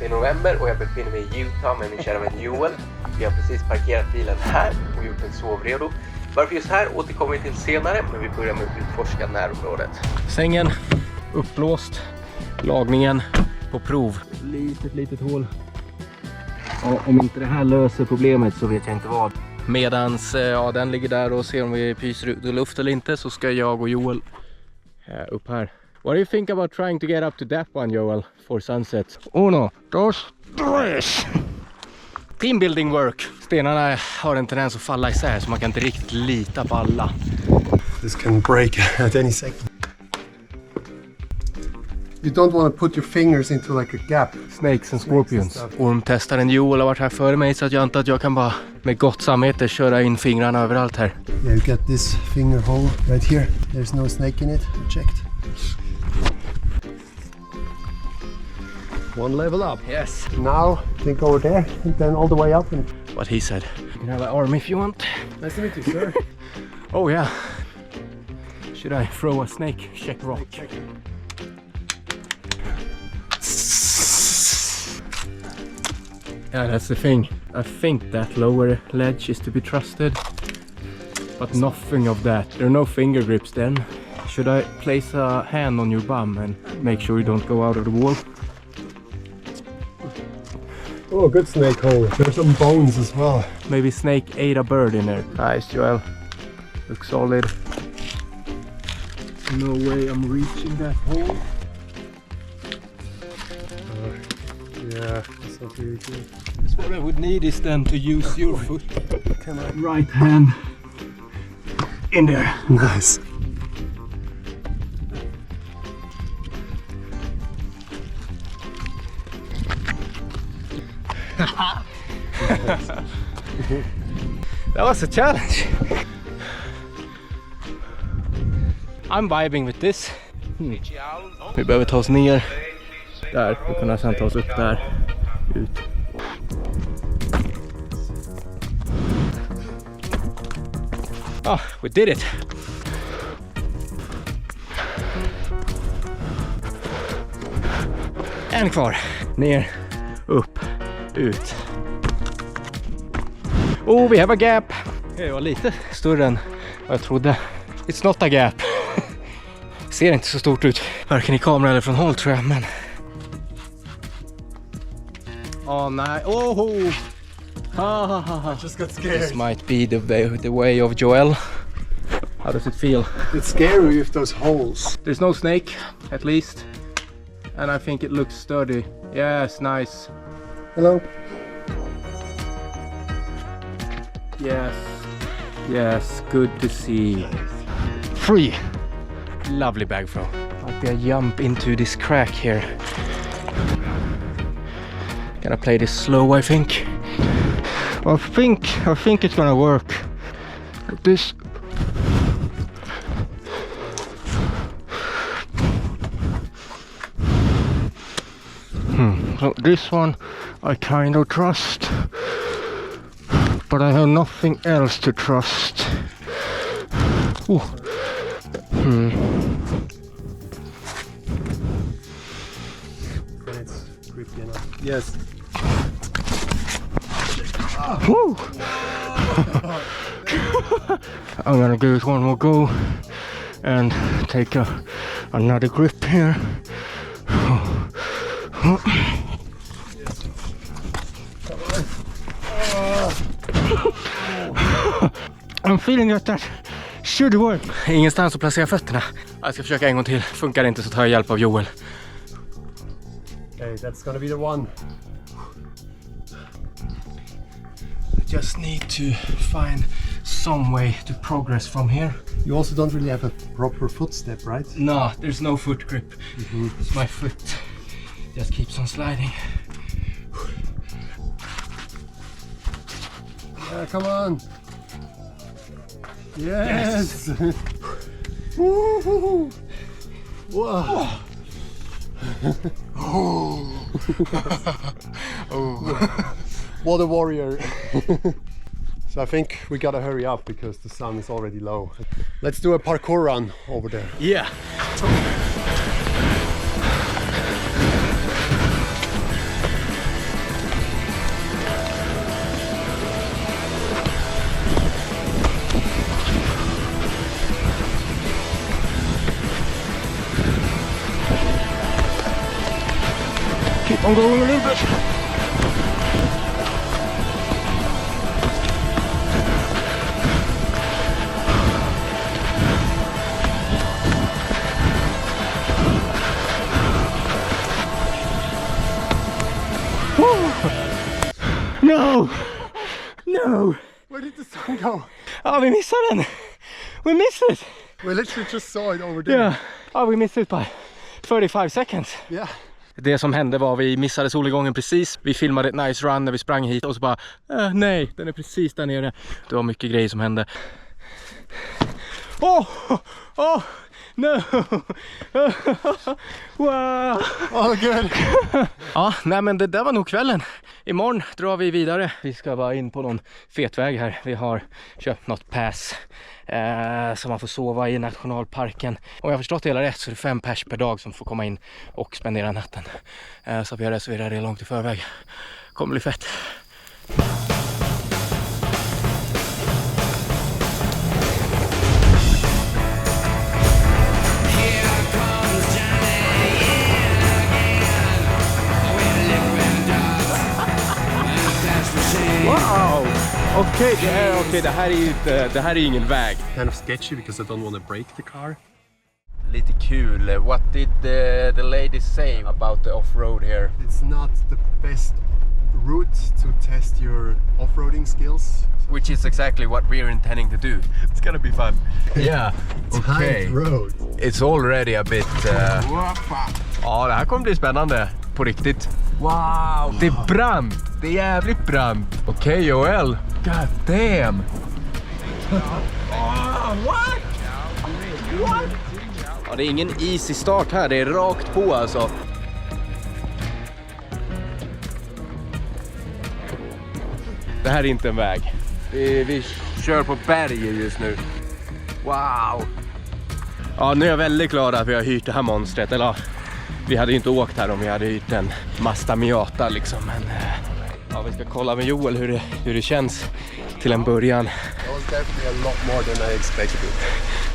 i november och jag befinner mig i Utah med min kära vän Joel. Vi har precis parkerat bilen här och gjort en sovredo. Varför just här återkommer vi till senare, men vi börjar med att utforska närområdet. Sängen uppblåst, lagningen på prov. Litet hål. Ja, om inte det här löser problemet så vet jag inte vad. Medans den ligger där och ser om vi pyser ut i luft eller inte, så ska jag och Joel upp här. What do you think about trying to get up to that one, Joel, for sunset? Uno, dos, tres! Teambuilding work! Stenarna har en tendens att falla isär så man kan inte riktigt lita på alla. This can break at any second. You don't want to put your fingers into like a gap. Snakes and scorpions. Ormtestaren Joel har varit här före mig, så att jag antar att jag kan bara med gott samvete köra in fingrarna överallt här. Yeah, you get this finger hole right here. There's no snake in it. I checked. One level up. Yes. Now think over there and then all the way up. And What he said. You can have an arm if you want. nice to meet you, sir. Oh yeah. Should I throw a snake? Check rock. Yeah, that's the thing. I think that lower ledge is to be trusted, but nothing of that. There are no finger grips then. Should I place a hand on your bum and make sure you don't go out of the wall? Oh, good snake hole. There's some bones as well. Maybe snake ate a bird in there. Nice, Joel. Looks solid. No way I'm reaching that hole. Yeah, that's not really good. What I would need is then to use your foot. Right hand in there. Nice. That was a challenge. I'm vibing with this. Vi behöver ta oss ner där och kunna sen ta oss upp där ut. Oh, we did it. En kvar. Ner, upp, ut. Oh, we have a gap. Det var lite större än vad jag trodde. It's not a gap. Ser inte så stort ut. Varken i kameran eller från håll tror jag, men... Oh nej, oh! I just got scared. This might be the way of Joel. How does it feel? It's scary with those holes. There's no snake, at least. And I think it looks sturdy. Yes, nice. Hello. Yes. Yes, good to see. Free. Lovely bag throw. Might be a jump into this crack here. Gonna play this slow, I think. I think it's gonna work. This. So this one I kind of trust, but I have nothing else to trust. Ooh. It's creepy enough. Yes. Woo. I'm gonna give it one more go and take another grip here. I'm feeling that should work. Ingenstans att placera fötterna. Jag ska försöka en gång till. Funkar det inte så tar jag hjälp av Joel. Okay, that's gonna be the one. I just need to find some way to progress from here. You also don't really have a proper footstep, right? No, there's no foot grip. My foot just keeps on sliding. Yeah, come on. Yes. Woo-hoo-hoo. Whoa. What a warrior. So I think we gotta hurry up because the sun is already low. Let's do a parkour run over there. Yeah. keep on going a little bit. No! No! Where did the sun go? Ja, vi missade den! We missed it! We literally just saw it over there. Yeah. Ja, we missed it by 45 seconds. Yeah. Det som hände var vi missade solnedgången precis. Vi filmade ett nice run när vi sprang hit och så bara nej, den är precis där nere. Det var mycket grejer som hände. Oh, no! Wow! Oh, good! Ja, nej men det där var nog kvällen. Imorgon drar vi vidare. Vi ska bara in på någon fetväg här. Vi har köpt något pass så man får sova i nationalparken. Om jag har förstått det hela rätt så är det 5 pers per dag som får komma in och spendera natten. Så vi har reserverat det långt i förväg. Kommer bli fett. Wow! Okej, det här är ju inte, det här är ingen väg. Kind of sketchy because I don't want to break the car. Lite kul. What did the ladies say about the off-road here? It's not the best route to test your off-roading skills. Which is exactly what we're intending to do. It's gonna be fun. Yeah. Okay. Tight road. It's already a bit... Ja, det här kommer bli spännande. På riktigt. Wow! Det är brant! Det är jävligt brant! Okej, Joel! God damn! What? Ja, det är ingen easy start här. Det är rakt på alltså. Det här är inte en väg. Vi kör på berget just nu. Wow! Ja, nu är jag väldigt glad att vi har hyrt det här monstret. Eller vi hade ju inte åkt här om vi hade hyrt en Mazda Miata liksom. Men ja, vi ska kolla med Joel hur det känns till en början. That was definitely a lot more than I expected.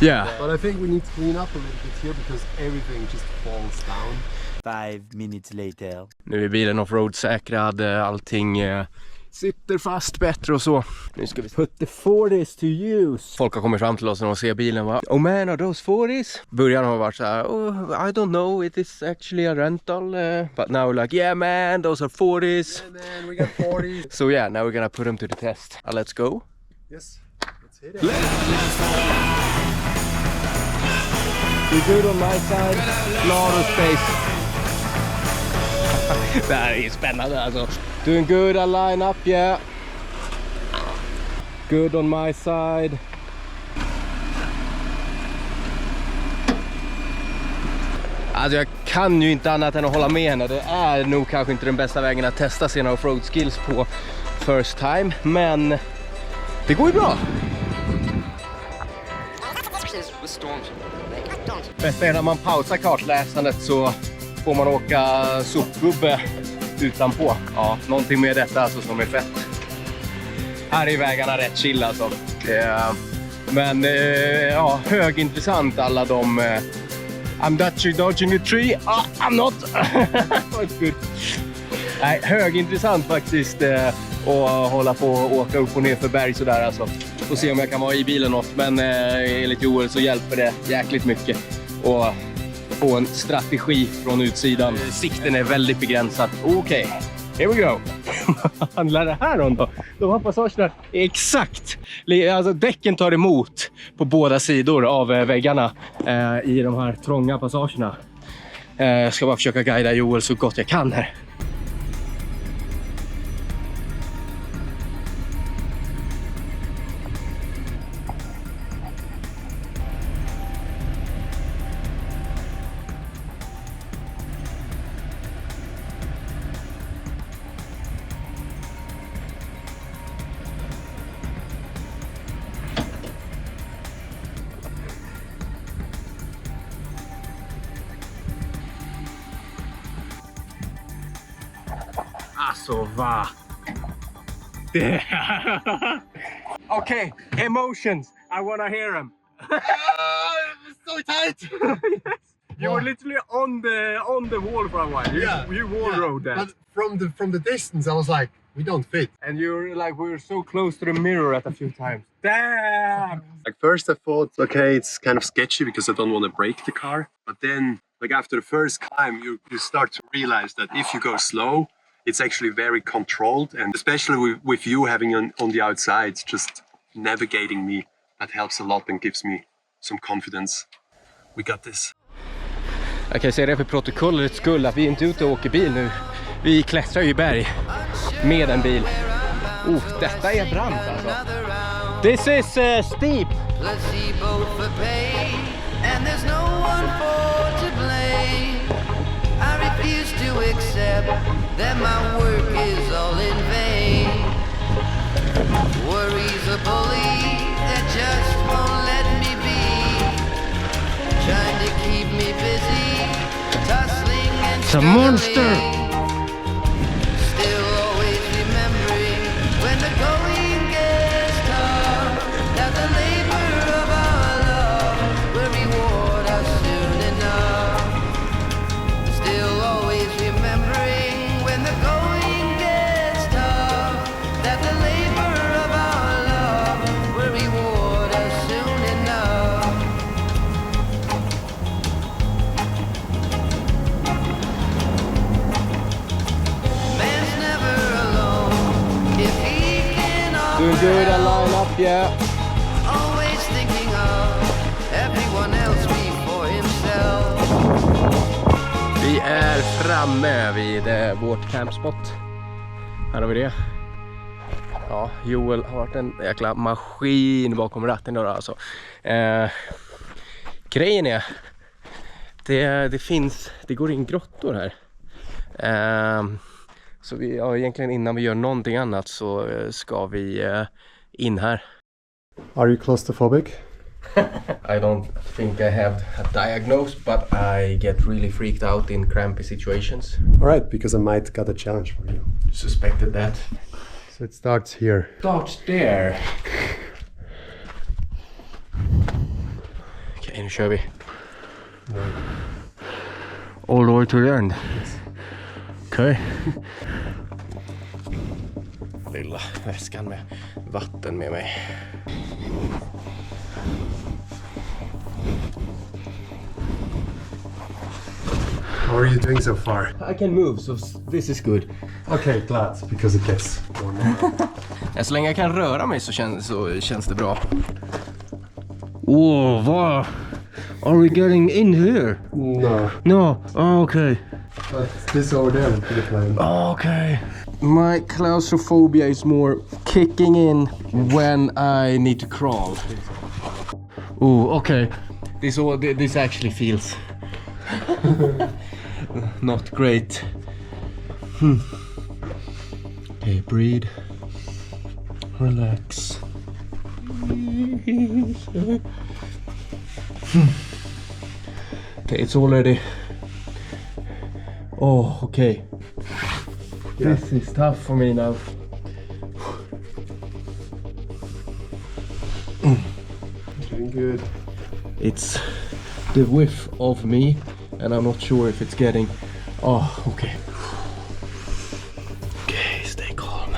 Yeah. But I think we need to clean up a little bit here because everything just falls down. 5 minutes later. Nu är bilen offroad säkrad, allting sitter fast bättre och så. Nu ska vi put the 40s to use. Folk har kommit fram till oss när de ser bilen. Oh man, are those 40s? Början har varit så här, oh, I don't know, it is actually a rental. But now we're like, yeah man, those are 40s. Yeah man, we got 40s. So yeah, now we're gonna put them to the test. Let's go. Yes, let's hit it. You're good on my side. Lot of space. Det här är ju spännande alltså. Doing good, I line up, yeah. Good on my side. Alltså jag kan ju inte annat än att hålla med henne. Det är nog kanske inte den bästa vägen att testa sina offroad skills på first time. Men det går ju bra. Bästa är när man pausar kartläsandet så får man åka sopgubbe utanpå. Ja, någonting med detta alltså som är fett. Här är vägarna rätt chill alltså. Men ja, högintressant alla de... I'm dodging a tree. I'm not. It's good. Nej, högintressant faktiskt att hålla på och åka upp och ner för berg sådär alltså. Får se om jag kan vara i bilen något. Men enligt Joel så hjälper det jäkligt mycket. Och få en strategi från utsidan. Sikten är väldigt begränsad. Okej, here we go. Vad handlar det här om då? De här passagerna är exakt. Alltså däcken tar emot på båda sidor av väggarna i de här trånga passagerna. Jag ska bara försöka guida Joel så gott jag kan här. Alltså va? Okay, emotions. I wanna hear them. So tight! Yes. You were literally on the wall for a while. You wall rode that. But from the distance, I was like, we don't fit. And you're like, we were so close to the mirror at a few times. Damn! Like first I thought, okay, it's kind of sketchy because I don't want to break the car. But then, like after the first climb, you start to realize that if you go slow, it's actually very controlled. And especially with you having on the outside, just navigating me, that helps a lot and gives me some confidence. We got this. Jag kan säga det för protokollets skull att vi inte är ute och åker bil nu. Vi klättrar i berg med en bil. Detta är brant alltså. This is steep. Let's see both for pay and there's no one for to blame. I refuse to accept that my work is all in vain. Worries a bully that just won't let me be. Trying to keep me busy, tussling and it's a monster. Still always remembering when the going gets tough, that the labor of our love will reward us soon enough. Still always remembering when the going gets tough, that the labor of our love will reward us soon enough. Man's never alone if he can Doing good, I line up, yeah. always thinking of everyone else before himself. Vi är framme vid vårt campspot. Här har vi det. Ja, Joel har varit en jäkla maskin bakom ratten då alltså. Grejen är det går in grottor här. Så egentligen innan vi gör någonting annat så ska vi in här. Are you claustrophobic? I don't think I have a diagnosis, but I get really freaked out in crampy situations. All right, because I might got a challenge for you. Suspected that. So it starts here. Starts there. Okej, nu kör vi. All the way to the end. Okej. Lilla väskan med vatten med mig. How are you doing so far? I can move, so this is good. Okay, glad, because it gets warmer. Så länge jag kan röra mig så känns det bra. Whoa, wow. Are we getting in here? No. No, okay. But this over there would be the plan. Okay. My claustrophobia is more kicking in when I need to crawl. Oh, okay. This actually feels not great. Okay, breathe. Relax. Okay, it's already. Oh, okay. Yeah. This is tough for me now. Doing good. It's the width of me, and I'm not sure if it's getting. Oh, okay. Okay, stay calm.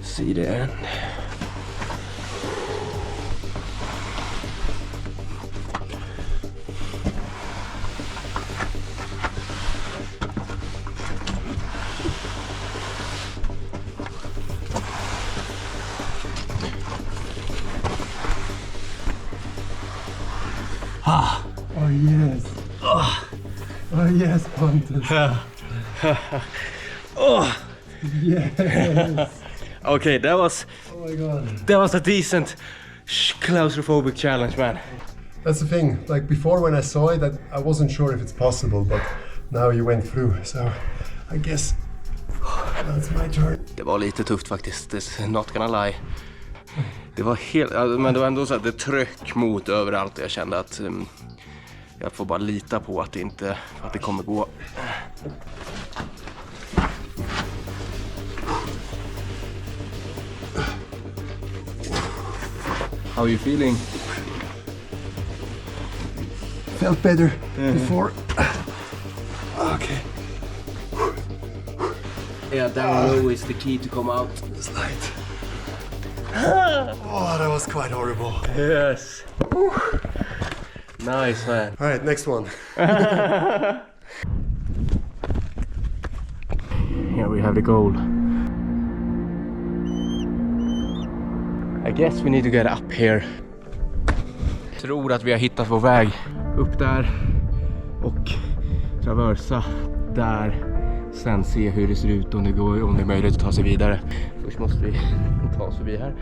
See the end. Oh yes. Oh yes, Pontus. Oh, Yes. okay, that was Oh my god. that was a decent claustrophobic challenge, man. That's the thing. Like before, when I saw it, I wasn't sure if it's possible, but now you went through. So I guess that's my turn. Det var lite tufft faktiskt, not gonna lie. Det var helt, men det var ändå så att det tryck mot överallt och jag kände att jag får bara lita på att det kommer gå. How are you feeling? felt better before. Okay. Yeah, down low is the key to come out. Slide. Oh, that was quite horrible. Yes. Nice, man. All right, next one. Here we have the goal. I guess we need to get up here. Jag tror att vi har hittat vår väg. Upp där och traversa där. Sen se hur det ser ut, om det är möjligt att ta sig vidare. Först måste vi ta oss förbi här.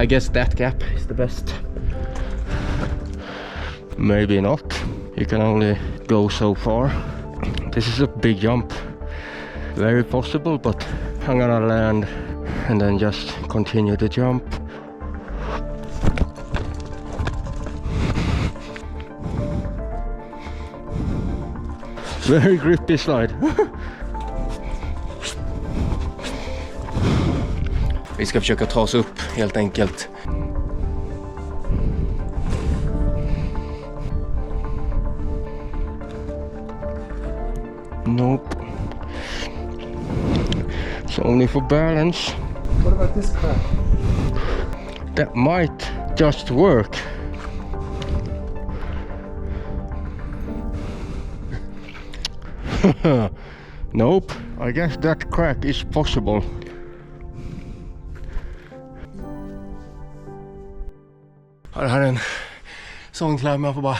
I guess that gap is the best. Maybe not. You can only go so far. This is a big jump. Very possible, but I'm gonna land and then just continue the jump. Very grippy slide. Vi ska försöka ta oss upp helt enkelt. Nope. It's only for balance. What about this crack? That might just work. Nope. I guess that crack is possible. Det här är en sån kläm, man får bara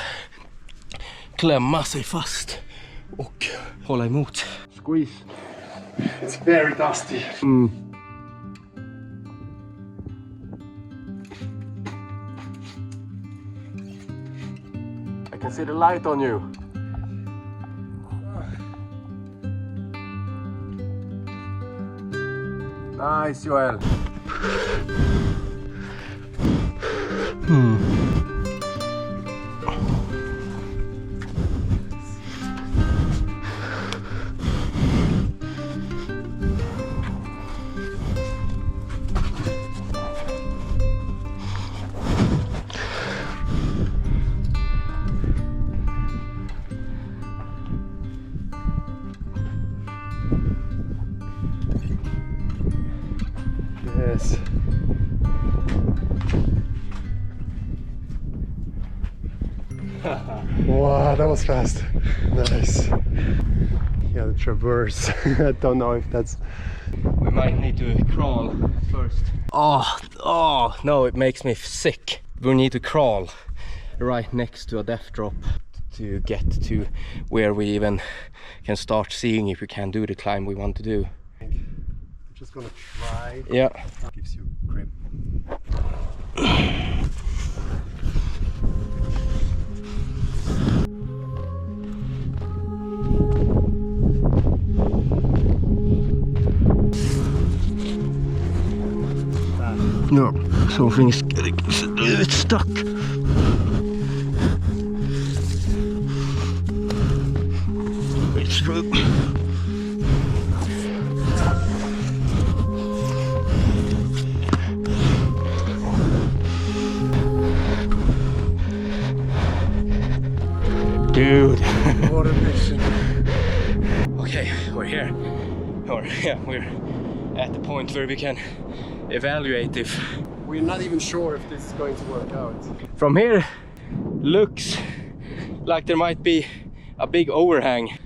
klämma sig fast och hålla emot. Squeeze. It's very dusty. I can see the light on you. Nice, Joel. Yes. Wow, that was fast. Nice. Yeah, the traverse. I don't know if that's... We might need to crawl first. Oh, no, it makes me sick. We need to crawl right next to a death drop to get to where we even can start seeing if we can do the climb we want to do. I'm just gonna try. Yeah. Gives you grip. No, something's getting it's stuck. It's through. Dude. What a mission. Okay, we're here. We're at the point where we can evaluate if... We're not even sure if this is going to work out. From here, looks like there might be a big overhang,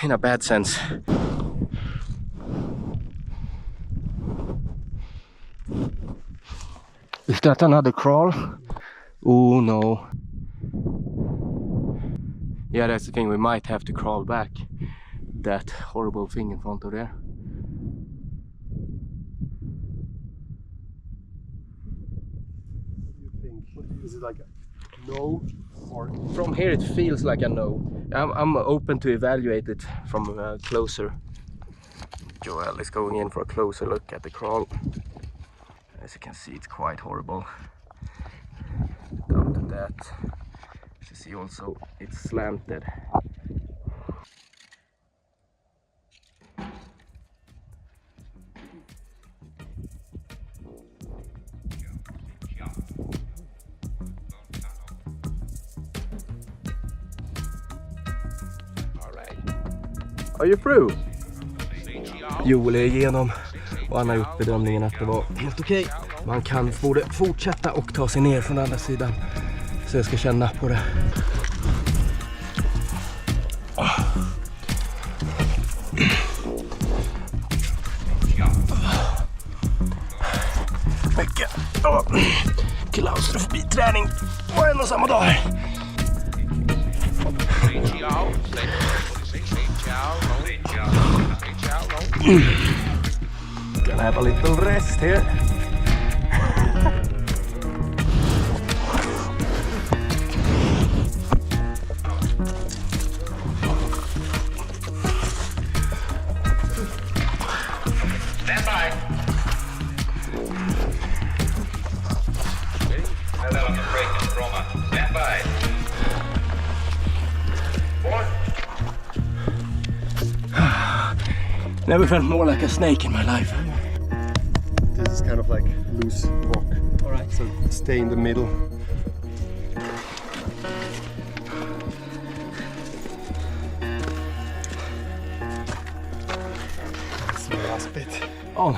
in a bad sense. Is that another crawl? Oh no. Yeah, that's the thing, we might have to crawl back. That horrible thing in front of there. Is it like a no or... From here it feels like a no. I'm open to evaluate it from closer. Joel is going in for a closer look at the crawl. As you can see, it's quite horrible. Down to that. As you see also, it's slanted. Are you through? Joel är igenom och han har gjort bedömningen att det var helt okej. Man kan både fortsätta och ta sig ner från andra sidan. Så jag ska känna på det. Mycket klaustrofobi-träning på en och samma dag. Gonna have a little rest here. Stand by. Ready? Now on the break and trånga. Stand by. 4. Never felt more like a snake in my life. This is kind of like loose rock. All right. So stay in the middle. That's the last bit. Oh.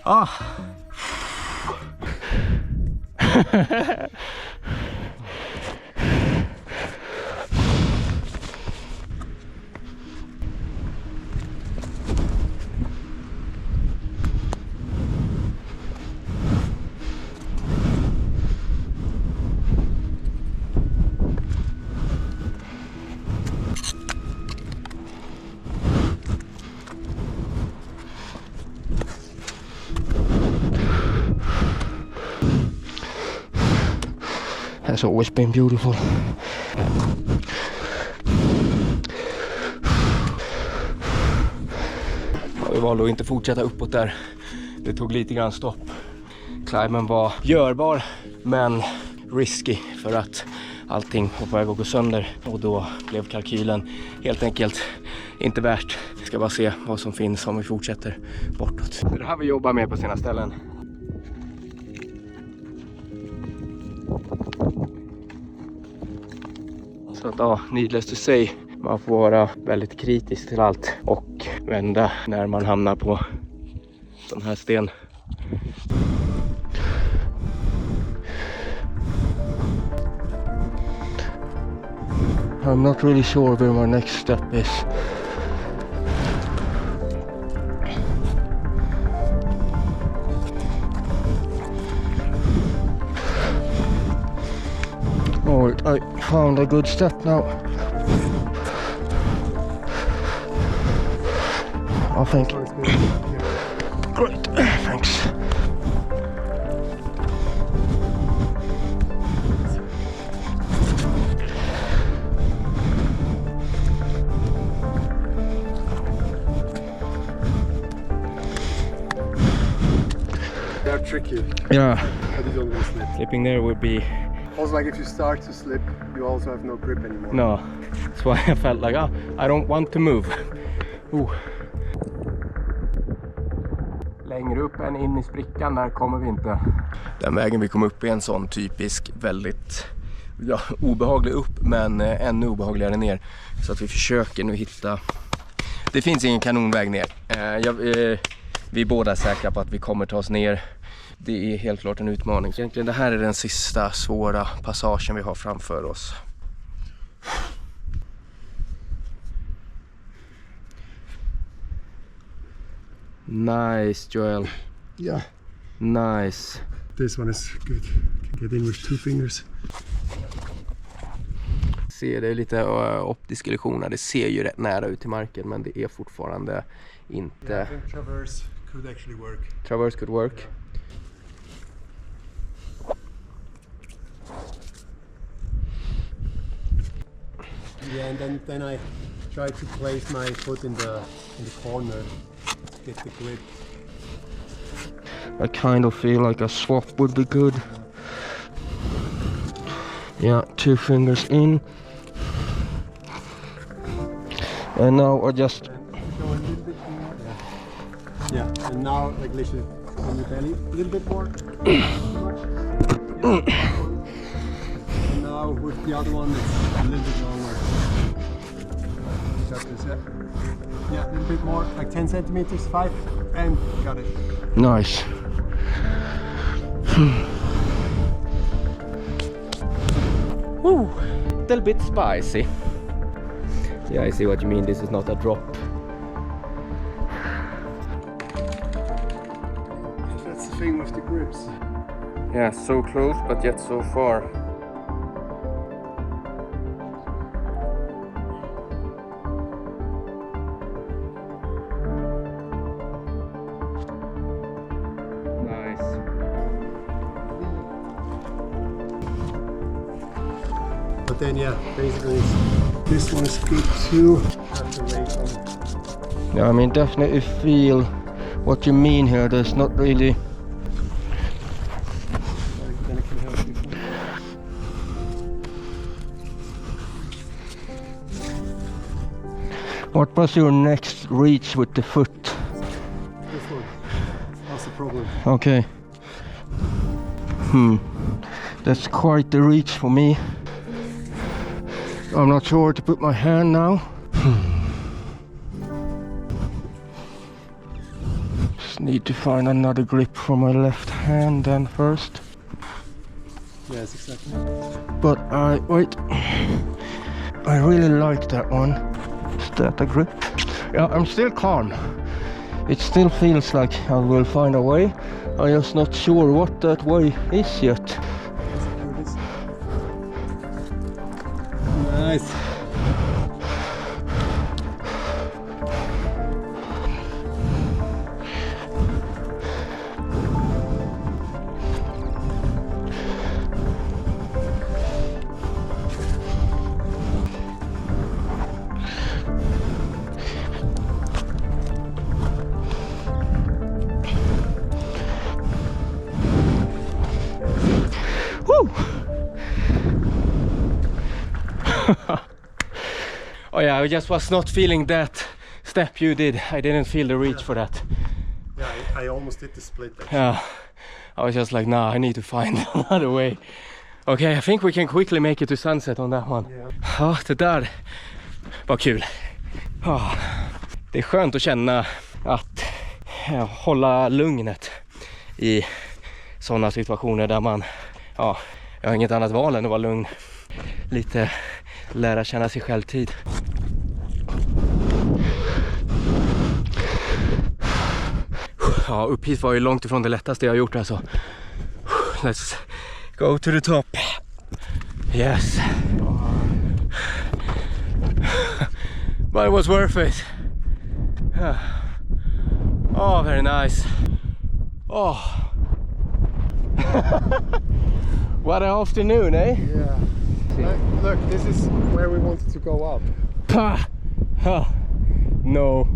Ah. Has always been beautiful. Ja, vi valde att inte fortsätta uppåt där. Det tog lite grann stopp. Climben var görbar men risky för att allting var på väg att gå sönder. Och då blev kalkylen helt enkelt inte värt. Ska bara se vad som finns om vi fortsätter bortåt. Det här vi jobbar med på sina ställen. Så att ja, needless to say, man får vara väldigt kritisk till allt och vända när man hamnar på sån här sten. I'm not really sure where my next step is. I found a good step now. I think. Great, thanks. They're tricky. Yeah, But you don't want to slip. slipping there would be. Also, like if you start to slip, you also have no grip anymore. No, that's why I felt like, oh, I don't want to move. Längre upp än in i sprickan, där kommer vi inte. Den vägen vi kom upp är en sån typisk, väldigt obehaglig upp, men ännu obehagligare ner. Så att vi försöker nu hitta. Det finns ingen kanonväg ner. Vi är båda säkra på att vi kommer ta oss ner. Det är helt klart en utmaning. Egentligen det här är den sista svåra passagen vi har framför oss. Nice, Joel. Yeah. Nice. This one is good. Can get in with 2 fingers. Se, det är lite optisk illusion. Det ser ju rätt nära ut till marken, men det är fortfarande inte. Yeah, I think traverse could actually work. Traverse could work. Yeah. Yeah, and then I try to place my foot in the corner, get the grip. I kind of feel like a swap would be good. Yeah, 2 fingers in. And now I just. Go a little bit more. Yeah, and now like literally on your belly a little bit more. And now with the other one, it's a little bit longer. Got this, yeah. Yeah, a little bit more, like 10 centimeters, 5, and got it. Nice. Woo! A little bit spicy. Yeah, I see what you mean. This is not a drop. That's the thing with the grips. Yeah, so close, but yet so far. Nice. But then, yeah, basically, this one is good too. Have to wait on. Yeah, I mean, definitely feel what you mean here. There's not really. Then I can help you. What was your next reach with the foot? This one. That's the problem. Okay. That's quite the reach for me. I'm not sure where to put my hand now. Just need to find another grip for my left hand then first. Yes, exactly. But wait. I really like that one. Is that a grip? Yeah, I'm still calm. It still feels like I will find a way. I'm just not sure what that way is yet. Nice. Woo! Oh yeah, I just was not feeling that step you did. I didn't feel the reach for that. Yeah, I almost did the split. Actually. Yeah, I was just like, nah, I need to find another way. Okay, I think we can quickly make it to sunset on that one. Ja, det där var kul. Det är skönt att känna att hålla lugnet i sådana situationer där man, jag har inget annat val än att vara lugn. Lite lära känna sig själv tid. Ja, upp hit var ju långt ifrån det lättaste jag har gjort alltså. Let's go to the top. Yes. But it was worth it. Oh, very nice. Oh. What an afternoon, eh? Yeah. Look, this is where we wanted to go up. No.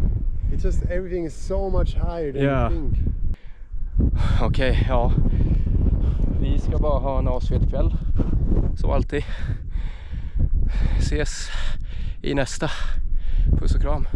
It's just everything is so much higher than Yeah. you think. Okej, ja. Vi ska bara ha en asfet kväll. Som alltid. Ses i nästa. Puss och kram.